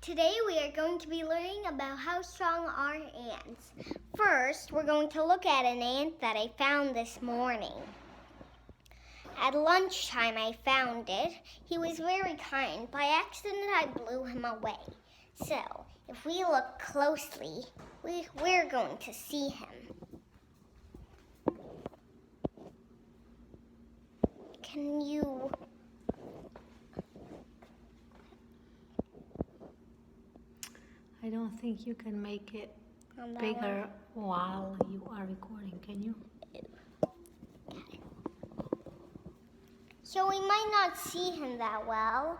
Today we are going to be learning about how strong are ants. First, we're going to look at an ant that I found this morning. At lunchtime I found it. He was very kind. By accident I blew him away. So, if we look closely, we're going to see him. Can you... I don't think you can make it bigger while you are recording, can you? So we might not see him that well,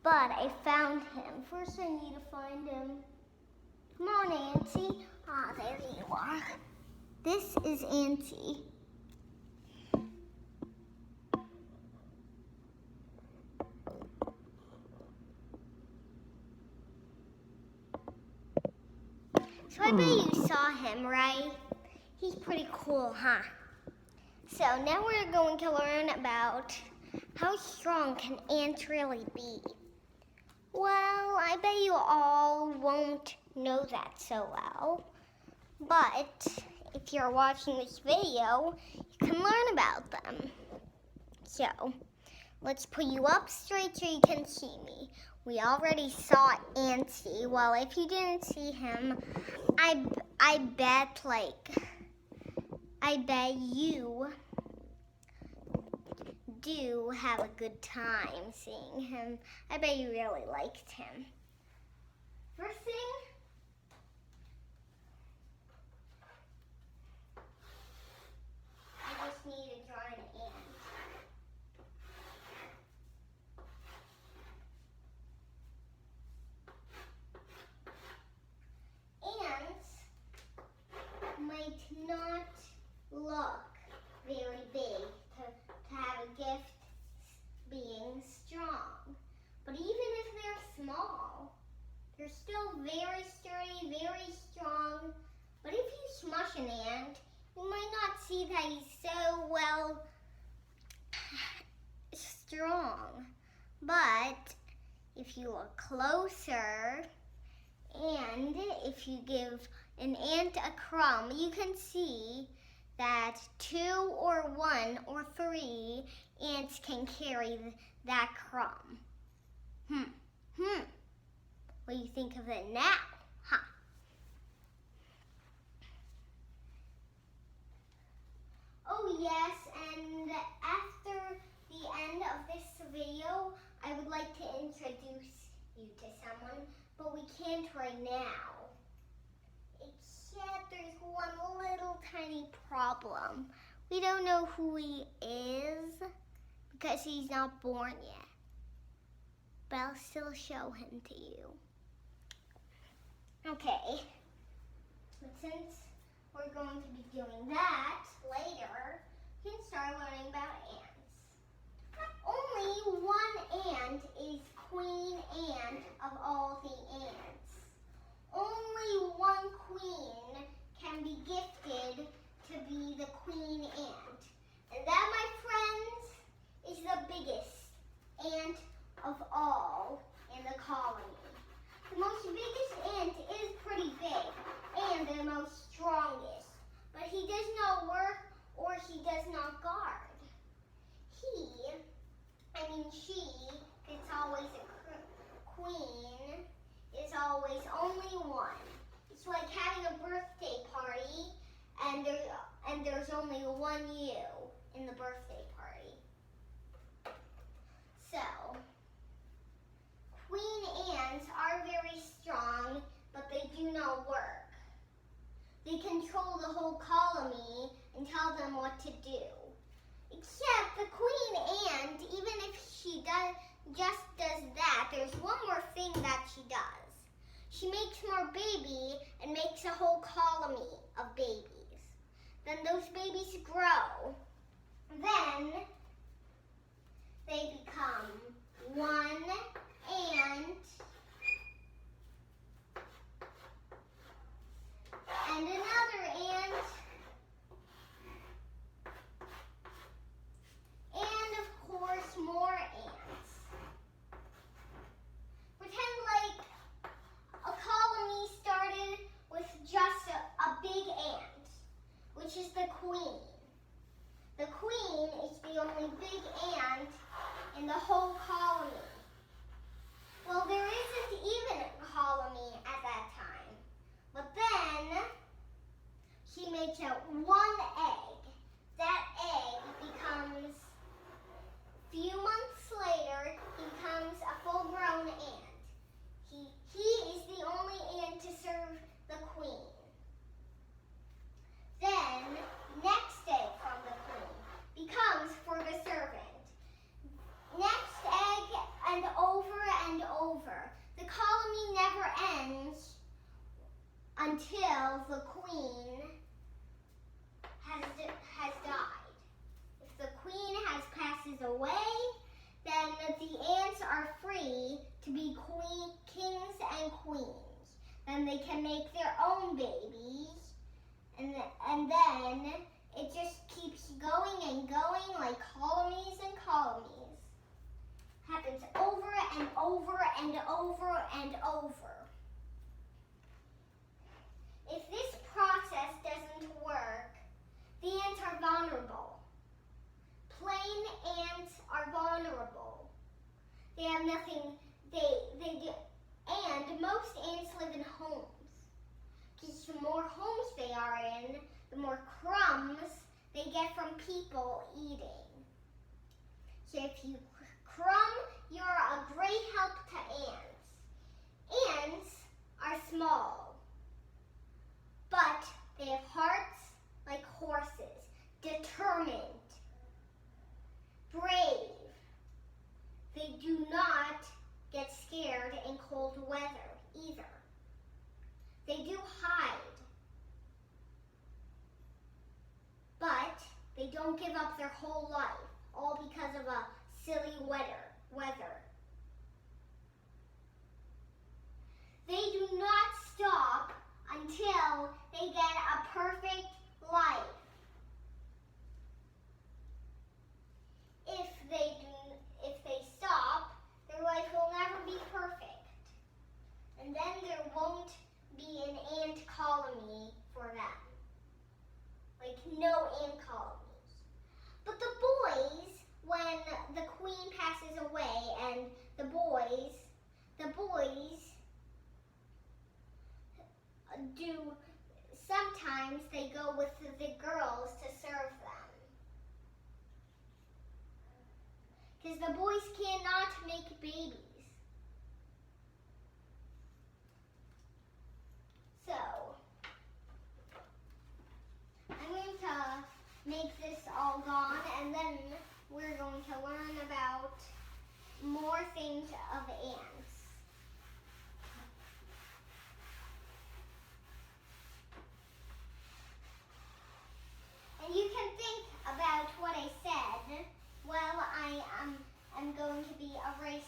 but I found him. First I need to find him. Come on, Auntie. Ah, there you are. This is Auntie. So I bet you saw him, right? He's pretty cool, huh? So now we're going to learn about how strong can ants really be. Well, I bet you all won't know that so well. But if you're watching this video, you can learn about them. So, let's put you up straight so you can see me. We already saw Auntie. Well, if you didn't see him, I bet you do have a good time seeing him. I bet you really liked him. First thing, I just need to draw an ant. Ants might not look very big to have a gift being strong. But even if they're small, they're still very sturdy, very strong. But if you smush an ant, you might not see that he's so well strong. But if you look closer, and if you give an ant a crumb, you can see that 2 or 1 or 3 ants can carry that crumb. What do you think of it now? Huh? Oh yes, and after the end of this video, I would like to introduce you to someone, but we can't right now. Except there's one little tiny problem. We don't know who he is because he's not born yet. But I'll still show him to you. Okay. But since we're going to be doing that later, we can start learning about ants. Only one ant is queen ant of all the ants. Only one queen can be gifted to be the queen ant. And that, my friends, is the biggest ant of all in the colony. The most biggest ant is pretty big and the most strongest, but he does not work or he does not guard. She, it's always a queen, is always only one. It's like having a birthday party and there's only one you in the birthday party. So, queen ants are very strong, but they do not work. They control the whole colony and tell them what to do. Except the queen ant, even if she just does that, there's one more thing that she does. She makes more baby and makes a whole colony of babies. Then those babies grow. Then they become one ant and another ant. And of course more ants. Pretend like colony. Well, there isn't even a colony at that time. But then she makes out one egg. That egg becomes, a few months later, he becomes a full-grown ant. He is the only ant to serve the queen. Then, next egg from the queen becomes for the servant. Next egg, and over. The colony never ends until the queen has died. If the queen passes away, then the ants are free to be kings and queens. Then they can make their own babies, and then it just keeps going and going like colonies and colonies. Happens over and over and over and over. If this process doesn't work, the ants are vulnerable. Plain ants are vulnerable. They have nothing, they do, and most ants live in homes. Because the more homes they are in, the more crumbs they get from people eating. So if you crumb, you're a great help to ants. Ants are small, but they have hearts like horses, determined, brave. They do not get scared in cold weather either. They do hide, but they don't give up their whole life, all because of a silly weather. They do not stop until they get a perfect life. If they stop, their life will never be perfect. And then there won't be an ant colony for them. Like no ant colonies. But the boys, when the queen passes away and the boys do, sometimes they go with the girls to serve them. Because the boys cannot make babies. So, I'm going to make this all gone, and then we're going to learn about more things of ants. And you can think about what I said while I am going to be erasing.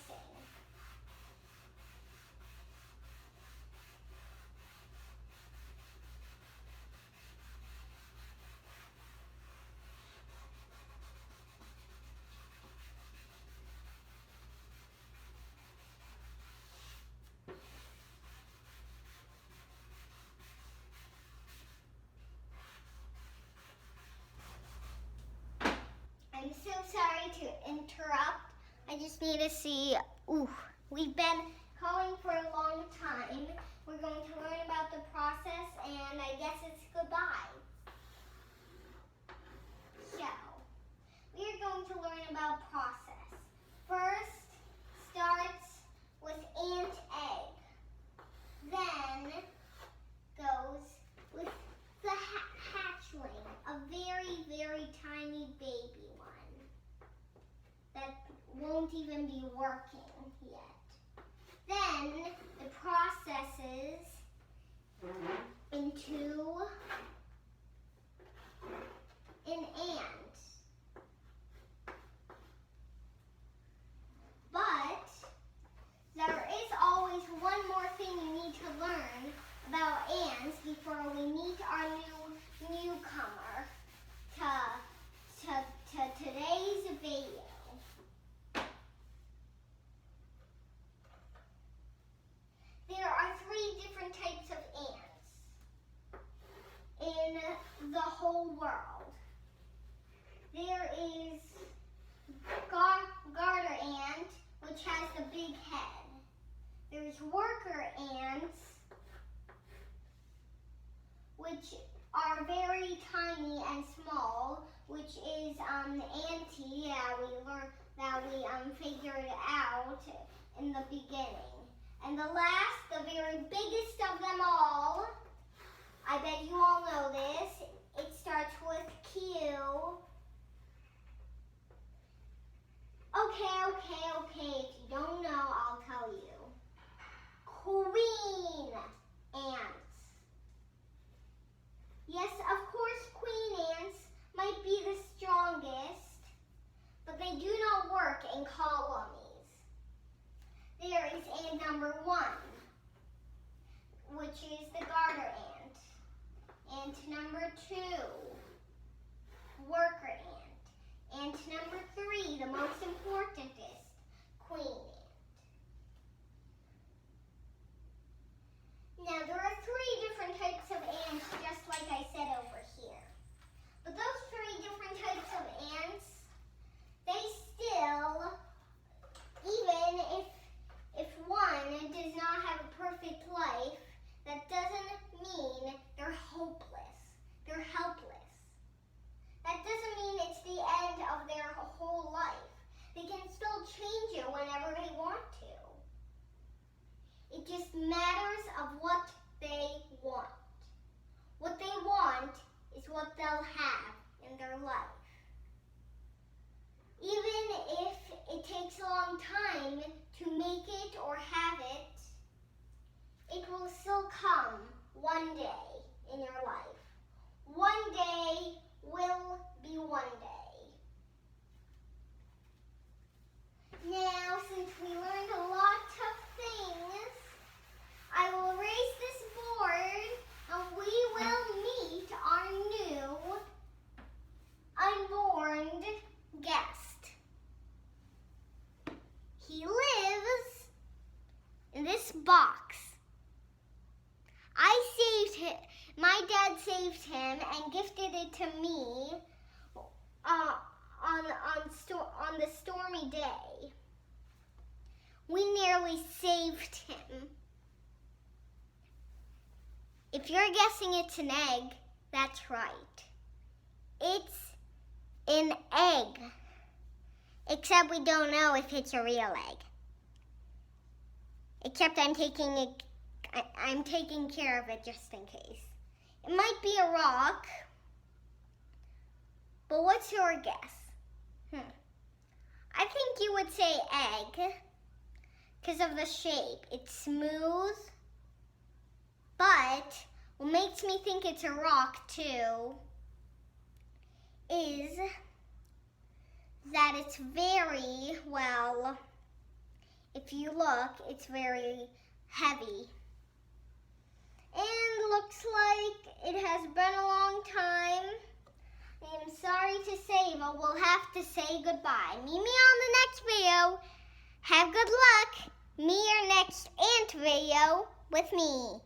I'm so sorry to interrupt. I just need to see, we've been calling for a long time. We're going to learn about the process, and I guess it's goodbye. So, we're going to learn about process. First starts with ant egg. Then goes with the hatchling, a very, very tiny baby one that won't even be working yet. Then it processes into an ant. But there is always one more thing you need to learn about ants before we meet our newcomer to today's video. There are 3 different types of ants in the whole world. There is garter ant, ants, which are very tiny and small, which is Auntie that we figured out in the beginning. And the last, the very biggest of them all, I bet you all know this. It starts with Q. Okay. If you don't know, I'll tell you. Queen ants. Yes, of course, queen ants might be the strongest, but they do not work in colonies. There is ant number 1, which is the garter ant. Ant number 2, worker ant. Ant number 3, the most importantest, queen ant. Now, there are 3 different types of ants, just like I said over here. But those 3 different types of ants, they still, even if one does not have a perfect life, that doesn't mean they're hopeless. They're helpless. That doesn't mean it's the end of their whole life. They can still change it whenever they want to. It just matters of what they want. What they want is what they'll have in their life. Even if it takes a long time to make it or have it, it will still come one day in your life. One day will be one day. Now, since we learned a lot of things, I will erase this board and we will meet our new unborn guest. He lives in this box. I saved him. My dad saved him and gifted it to me on the stormy day. We nearly saved him. If you're guessing it's an egg, that's right. It's an egg. Except we don't know if it's a real egg. Except I'm taking care of it just in case. It might be a rock. But what's your guess? I think you would say egg because of the shape. It's smooth. But what makes me think it's a rock too is that it's very, well, if you look, it's very heavy. And looks like it has been a long time. I'm sorry to say, but we'll have to say goodbye. Meet me on the next video. Have good luck. Meet your next ant video with me.